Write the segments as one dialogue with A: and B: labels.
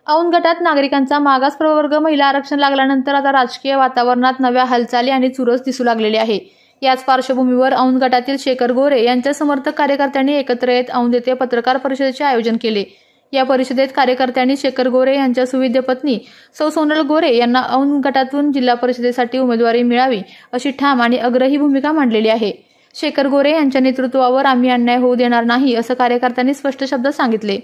A: औंध गटात नागरिकांचा मागास प्रवर्ग महिला आरक्षण लागल्यानंतर आता राजकीय वातावरणात नव्या हालचाली आणि चुरस दिसू लागलेली आहे। याच पार्श्वभूमीवर औंध गटातील शेखर गोरे यांच्या समर्थक कार्यकर्त्यांनी एकत्र येत औंध येथे पत्रकार परिषदेचे आयोजन केले। या परिषदेत कार्यकर्त्यांनी शेखर गोरे यांच्या सुविद्य पत्नी सौ सोनल गोरे यांना औंध गटातून जिल्हा परिषदेसाठी उमेदवारी मिळावी अशी ठाम आणि आग्रही भूमिका मांडलेली आहे। शेखर गोरे यांच्या नेतृत्वावर आम्ही अन्याय होऊ देणार नाही असं कार्यकर्त्यांनी स्पष्ट शब्दात सांगितले।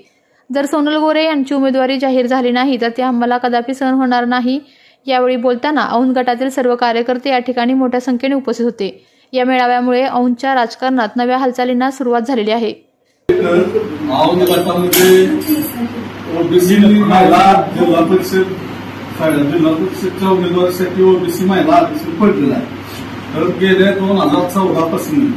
A: जर सोनल गोरे यांची उमेदवारी जाहीर झाली नाही तर ते आम्हाला कदापि सहन होणार नाही। यावेळी बोलताना औंध गटातील सर्व कार्यकर्ते या ठिकाणी मोठ्या संख्येने उपस्थित होते। या मेळाव्यामुळे औंधच्या राजकारणात नव्या हालचालींना सुरुवात झालेली आहे।
B: औंध गटामध्ये ओबीसी महिला जिल्हा परिषदच्या उमेदवारीसाठी ओबीसी महिला आरक्षण पडलेला आहे। तर गेल्या 2014 पासून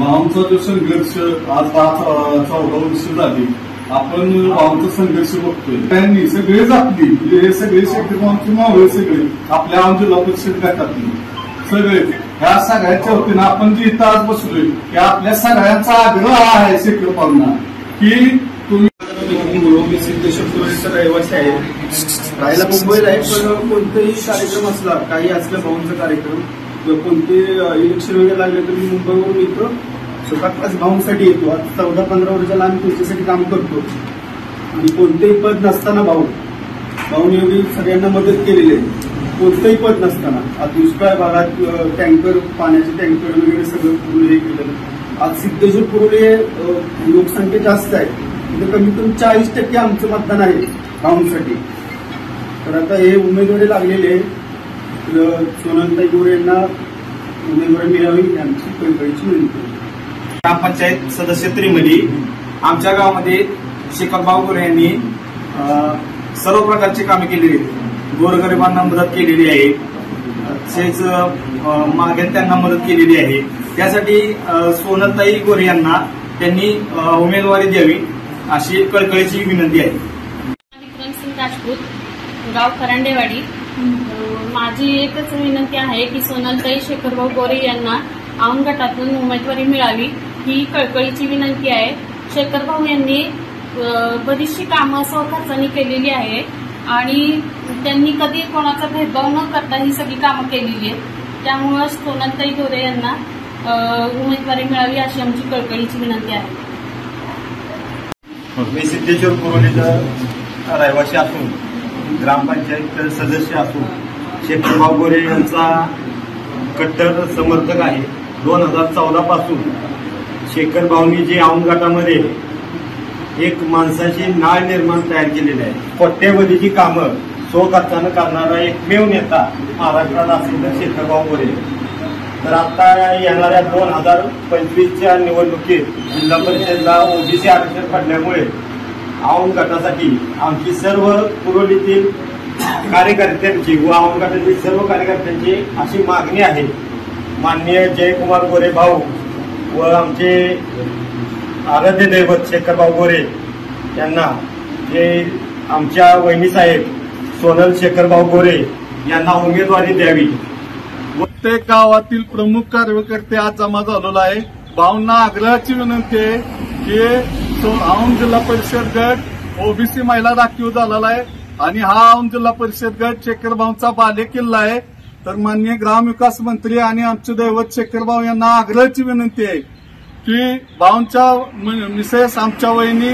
B: आमचा जो संघर्ष आज 14 वर्ष झाली आपण आमचा संघर्ष बघतोय। त्यांनी सगळे जातली हे सगळे शेतकरी मावळे सगळे आपल्या जिल्हा परिषद गटातले सगळे ह्या सगळ्यांच्या वतीनं आपण जे इथं आज बसलोय की आपल्या सगळ्यांचा आग्रह आहे शेतकरी पाहुणा की तुम्ही सिद्धेश्वरचा रहिवासी आहे, राहायला मुंबईला आहे, पण कोणताही कार्यक्रम असला काही असला भाऊंचा कार्यक्रम किंवा कोणते इलेक्शन वगैरे लागले तर मी मुंबईवरून येतो स्वतः भाऊंसाठी येतो। आज 14-15 वर्षाला आम्ही तुमच्यासाठी काम करतो आणि कोणतेही पद नसताना भाऊने एवढी सगळ्यांना मदत केलेली आहे। कोणतंही पद नसताना आज दुष्काळ भागात टँकर पाण्याचे टँकर वगैरे सगळं पुरवले केलं। आज सिद्धेश्वर पुरवले लोकसंख्या जास्त आहे, तिथे कमीत कमी 40% आमचं मतदान आहे भाऊंसाठी। तर आता हे उमेदवारी लागलेले सोनलताई गोरे यांना उमेदवारी मिळावी आमची कळकळीची विनंती।
C: ग्रामपंचायत सदस्य त्रिमली आमच्या गावामध्ये शेखरभाऊ गोरे यांनी सर्व प्रकारची कामे केलेली आहेत। गोरगरिबांना मदत केलेली आहे, तसेच मागे त्यांना मदत केलेली आहे। त्यासाठी सोनलताई गोरे यांना त्यांनी उमेदवारी द्यावी अशी कळकळीची विनंती आहे।
D: विक्रमसिंग राजपूत, गाव खरांडेवाडी। माझी एकच विनंती आहे की सोनलताई शेखरभाऊ गोरे यांना औंध गटातून उमेदवारी मिळावी ही कळकळीची विनंती आहे। शेखरभाऊ यांनी बरीचशी कामं स्वखर्चाने केलेली आहे आणि त्यांनी कधी कोणाचा भेदभाव न करता ही सगळी कामं केलेली आहेत। त्यामुळे सोनलताई गोरे यांना उमेदवारी मिळावी अशी आमची कळकळीची विनंती आहे।
C: मी सिद्धेश्वर पुरवलीचा रहिवासी असून ग्रामपंचायत सदस्य असून शेखरभाऊ गोरे यांचा कट्टर समर्थक आहे। 2014 पासून शेखरभाऊंनी जे औंध गटामध्ये एक माणसाची नाळ निर्माण तयार केलेली आहे। कोट्यवधीची कामं स्वखर्चानं करणारा एकमेव नेता महाराष्ट्रात असेल तर शेखरभाऊ गोरे। तर आता येणाऱ्या 2025च्या निवडणुकीत जिल्हा परिषदला ओबीसी आरक्षण पडल्यामुळे औंध गटासाठी आमची सर्व पुरवलीतील कार्यकर्त्यांची व औंध गटातील सर्व कार्यकर्त्यांची अशी मागणी आहे, माननीय जयकुमार गोरे भाऊ व आमचे आराध्य दैवत शेखरभाऊ गोरे यांना जे आमच्या वहिनीसाहेब सोनल शेखरभाऊ गोरे यांना उमेदवारी द्यावी।
B: प्रत्येक गावातील प्रमुख कार्यकर्ते आज जमा झालेला आहे। भाऊंना आग्रहाची विनंती आहे की औंध जिल्हा परिषद गट ओबीसी महिला राखीव झालेला आहे आणि हा औंध जिल्हा परिषद गट शेखरभाऊंचा बालेकिल्ला आहे। तर माननीय ग्रामविकास मंत्री आणि आमचे दैवत शेखरभाऊ यांना आग्रहाची विनंती आहे की भाऊंच्या मिसेस आमच्या वहिनी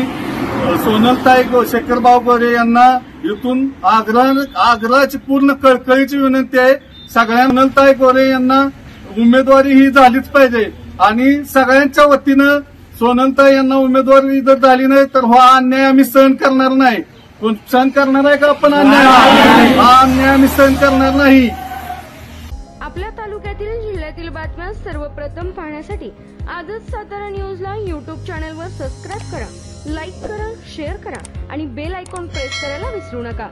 B: सोनलताई शेखरभाऊ गोरे यांना इथून आग्रहाची पूर्ण कळकळीची विनंती आहे। सगळ्या सोनलताई गोरे यांना उमेदवारी ही झालीच पाहिजे आणि सगळ्यांच्या वतीनं सोनलताई यांना उमेदवारी जर झाली नाही तर हा अन्याय आम्ही सहन करणार नाही। कोण सहन करणार आहे का आपण अन्याय? हा अन्याय आम्ही सहन करणार नाही।
E: आपल्या तालुक्यातील जिल्ह्यातील बातम्या सर्वप्रथम पाहण्यासाठी आजच सातारा न्यूजला YouTube चॅनलवर सबस्क्राईब करा, लाईक करा, शेअर करा आणि बेल आयकॉन प्रेस करायला विसरू नका।